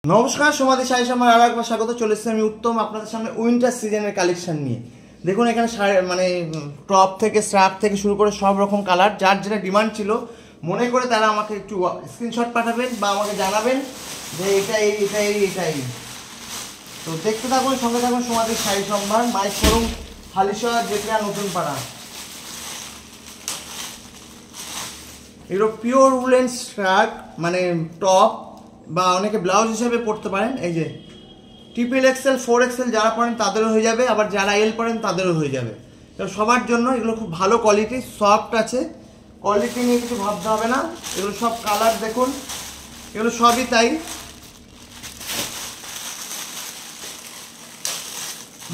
নমস্কার, সমাধি শাড়ি সম্ভার আর একবার স্বাগত। চলে এসেছি আমি উত্তম আপনাদের সামনে উইন্টার সিজনের কালেকশন নিয়ে। দেখুন এখানে মানে টপ থেকে স্ট্রাপ থেকে শুরু করে সব রকম কালার, যার যেটা ডিমান্ড ছিল মনে করে তারা আমাকে একটু স্ক্রিনশট পাঠাবেন বা আমাকে জানাবেন যে এটাই। তো দেখতে থাকুন, সঙ্গে থাকুন সমাধি শাড়ি সম্ভার, মাই শোরুম, হালিশহর, জেটিয়া, নতুন পাড়া। এগুলো পিওর উলেন স্ট্রাক, মানে টপ বা অনেকে ব্লাউজ হিসেবে পরতে পারেন। এই যে ট্রিপল এক্সেল, 4XL যারা পরেন তাদেরও হয়ে যাবে, আবার যারা এল পরেন তাদেরও হয়ে যাবে। তো সবার জন্য এগুলো খুব ভালো কোয়ালিটি, সফট আছে, কোয়ালিটি নিয়ে কিছু ভাবতে হবে না। এগুলো সব কালার দেখুন, এগুলো সবই তাই।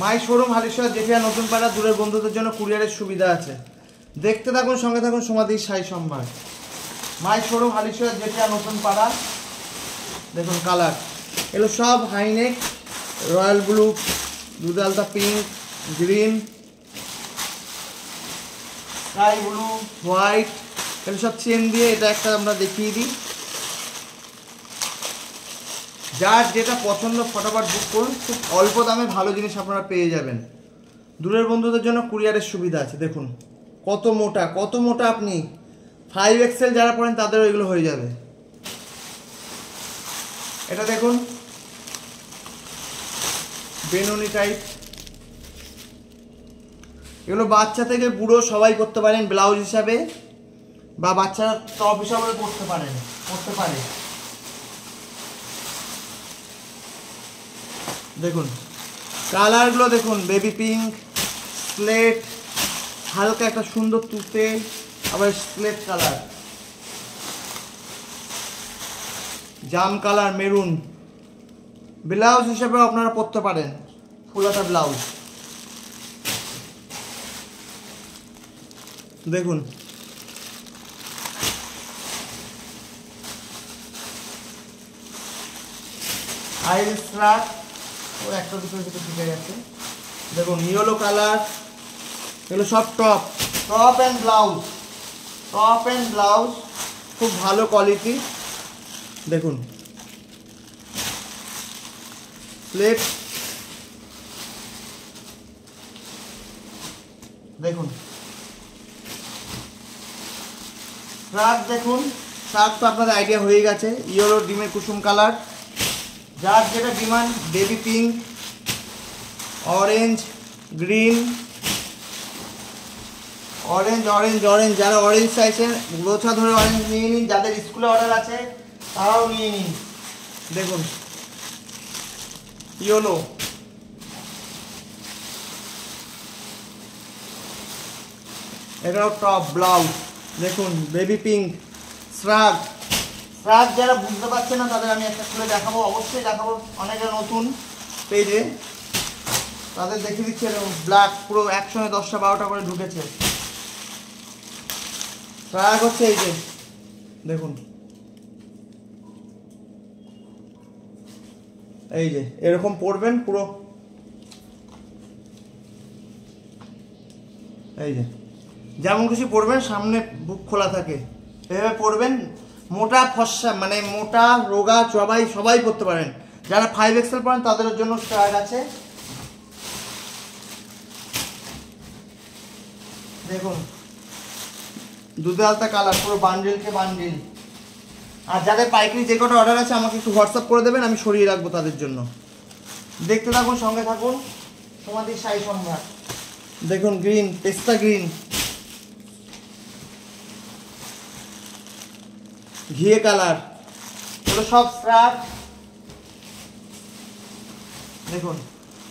মাই শোরুম, হালিশহর, জেঠিয়া, নতুন পাড়া। দূরের বন্ধুদের জন্য কুরিয়ারের সুবিধা আছে। দেখতে থাকুন, সঙ্গে থাকুন সমাধি শাড়ি সম্ভার, মাই শোরুম, হালিশহর, জেঠিয়া, নতুন পাড়া। দেখুন কালার, এগুলো সব হাইনেক, রয়্যাল ব্লু, দুধ আলতা pink, green, sky blue, white, এগুলো সব চেন দিয়ে। এটা একটা আমরা দেখিয়ে দিই, যার যেটা পছন্দ ফটাফট বুক করুন। খুব অল্প দামে ভালো জিনিস আপনারা পেয়ে যাবেন। দূরের বন্ধুদের জন্য কুরিয়ারের সুবিধা আছে। দেখুন কত মোটা, আপনি 5XL যারা পড়েন তাদেরও এগুলো হয়ে যাবে। এটা দেখুন বেনুনি টাইপ, এগুলো বাচ্চা থেকে বুড়ো সবাই করতে পারেন, ব্লাউজ হিসাবে বা বাচ্চারা টপ হিসাবে পরতে পারে। দেখুন কালারগুলো দেখুন, বেবি পিঙ্ক, স্লেট, হালকা একটা সুন্দর তুতে, আবার স্লেট কালার, জাম কালার, মেরুন। ব্লাউজ হিসেবে আপনারা পরতে পারেন, ফুলাতা ব্লাউজ। দেখুন আইরিস ফ্রাক, ও একটা দুটোর ভিতরে ঢুকে গেছে। দেখুন ইয়েলো কালার, এগুলো সব টপ অ্যান্ড ব্লাউজ, খুব ভালো কোয়ালিটি। দেখুন প্লেট, দেখুন শার্ট, দেখুন শার্ট তো আপনাদের আইডিয়া হয়ে গেছে, ইয়েলো ডিমের কুসুম কালার, যার যেটা demand, baby pink, orange, green, orange, যারা অরেঞ্জ চাইছেন গোছা ধরে অরেঞ্জ নিয়ে নিন, যাদের স্কুলে অর্ডার আছে তারাও নিয়ে নিন। দেখুন ইয়েলো, এটাও টপ ব্লাউজ। দেখুন বেবি পিঙ্ক, শ্রাগ যারা বুঝতে পারছে না তাদের আমি একটা খুলে দেখাবো, অবশ্যই দেখাবো। অনেকে নতুন পেজে তাদের দেখিয়ে দিচ্ছে, ব্ল্যাক পুরো একসঙ্গে 10টা 12টা করে ঢুকেছে। শ্রাগ হচ্ছে এই যে দেখুন, এই যে এরকম পরবেন পুরো, এই যে যেমন খুশি পরবেন, সামনে বুক খোলা থাকে, এভাবে পরবেন। মোটা ফর্সা, মানে মোটা রোগা সবাই পরতে পারেন। যারা 5XL পরেন তাদের জন্য স্টার্ট আছে। দেখুন দুধে আলতা কালার, পুরো বান্ডিলকে বান্ডিল। আর যাদের পাইকারি যে কটা অর্ডার আছে আমাকে একটু হোয়াটসঅ্যাপ করে দেবেন, আমি সরিয়ে রাখবো তাদের জন্য। দেখতে থাকুন, সঙ্গে থাকুন সমাধি শাড়ি সম্ভার। দেখুন গ্রিন, পেস্তা গ্রিন, ঘিয়ে কালার, এগুলো সব স্ট্রাক। দেখুন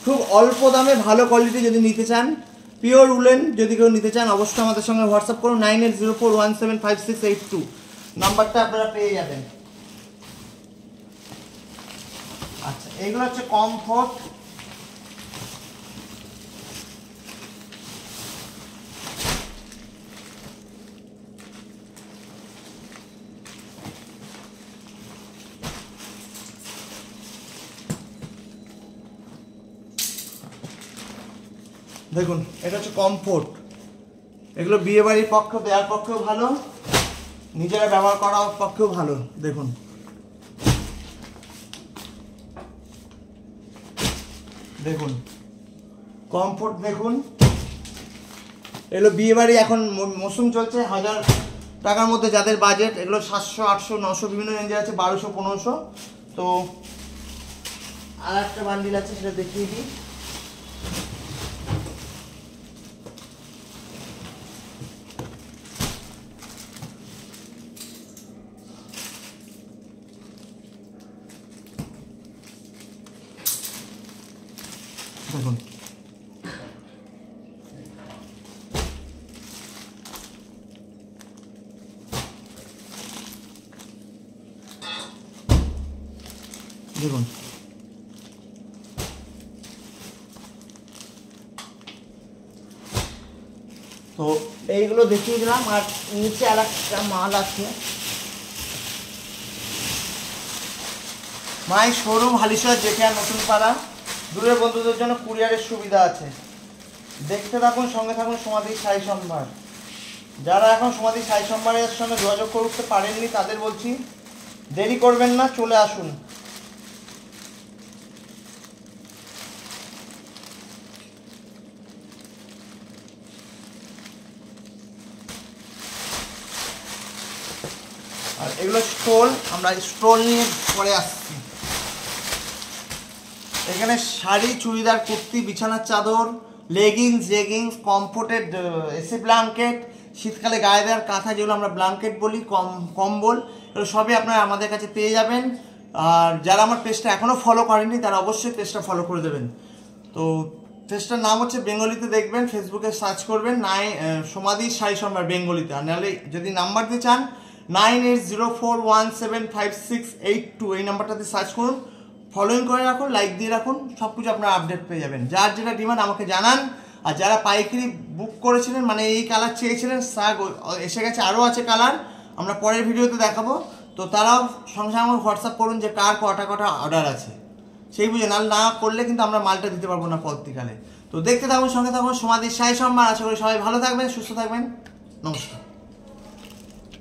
খুব অল্প দামে ভালো কোয়ালিটি যদি নিতে চান, পিওর উলেন যদি কেউ নিতে চান, অবশ্যই আমাদের সঙ্গে হোয়াটসঅ্যাপ করুন। 9804175682 নাম্বারটা আপনারা পেয়ে যাবেন। আচ্ছা, এইগুলো হচ্ছে কমফোর্ট। দেখুন এটা হচ্ছে কমফোর্ট, এগুলো বিয়ে বাড়ির পক্ষে দেওয়ার পক্ষেও ভালো, নিজেরা ব্যবহার করার পক্ষেও ভালো। দেখুন দেখুন কমফোর্ট দেখুন, এগুলো বিয়ে বাড়ি এখন মৌসুম চলছে, 1000 টাকার মধ্যে যাদের বাজেট, এগুলো 700 800 900 বিভিন্ন রেঞ্জে আছে, 1200 1500। তো আর একটা বান্ডিল আছে সেটা দেখিয়ে দিই। দেখুন দেখুন তো এইগুলো দেখিয়ে দিলাম। আর নিচে আর একটা মাল আছে, মাই শোরুম হালিশহর জেকে নতুন পাড়া। দূরের বন্ধুদের জন্য কুরিয়ারের সুবিধা আছে। দেখতে থাকুন, সঙ্গে থাকুন সমাধি শাড়ি সম্ভার। যারা এখন সমাধি শাড়ি সম্ভারের সঙ্গে যোগাযোগ করতে পারেননি তাদের বলছি দেরি করবেন না, চলে আসুন। আর এগুলো স্টোল, আমরা স্টোল নিয়ে পরে আসছি। এখানে শাড়ি, চুড়িদার, কুর্তি, বিছানার চাদর, leggings, jeggings, comforted AC blanket, শীতকালে গায়ে দেওয়ার কাঁথা যেগুলো আমরা ব্ল্যাঙ্কেট বলি, কম্বল, এগুলো সবই আপনারা আমাদের কাছে পেয়ে যাবেন। আর যারা আমার পেজটা এখনও ফলো করেনি তারা অবশ্যই পেজটা ফলো করে দেবেন। তো পেজটার নাম হচ্ছে, বেঙ্গলিতে দেখবেন, ফেসবুকে সার্চ করবেন সমাধি শাড়ি সম্ভার বেঙ্গলিতে। আর নাহলে যদি নাম্বার দিতে চান 9804175682 এই নাম্বারটাতে সার্চ করুন, ফলোইং করে রাখুন, লাইক দিয়ে রাখুন, সব কিছু আপনারা আপডেট পেয়ে যাবেন। যার যেটা ডিমান্ড আমাকে জানান। আর যারা পাইকারি বুক করেছিলেন, মানে এই কালার চেয়েছিলেন, এসে গেছে, আরও আছে কালার, আমরা পরের ভিডিওতে দেখাবো। তো তারাও সঙ্গে সঙ্গে আমাকে হোয়াটসঅ্যাপ করুন যে কার কটা অর্ডার আছে, সেই বুঝে না করলে কিন্তু আমরা মালটা দিতে পারবো না পরবর্তীকালে। তো দেখতে থাকুন, সঙ্গে থাকুন সমাধি শাড়ি সম্ভার। আশা করি সবাই ভালো থাকবেন, সুস্থ থাকবেন। নমস্কার।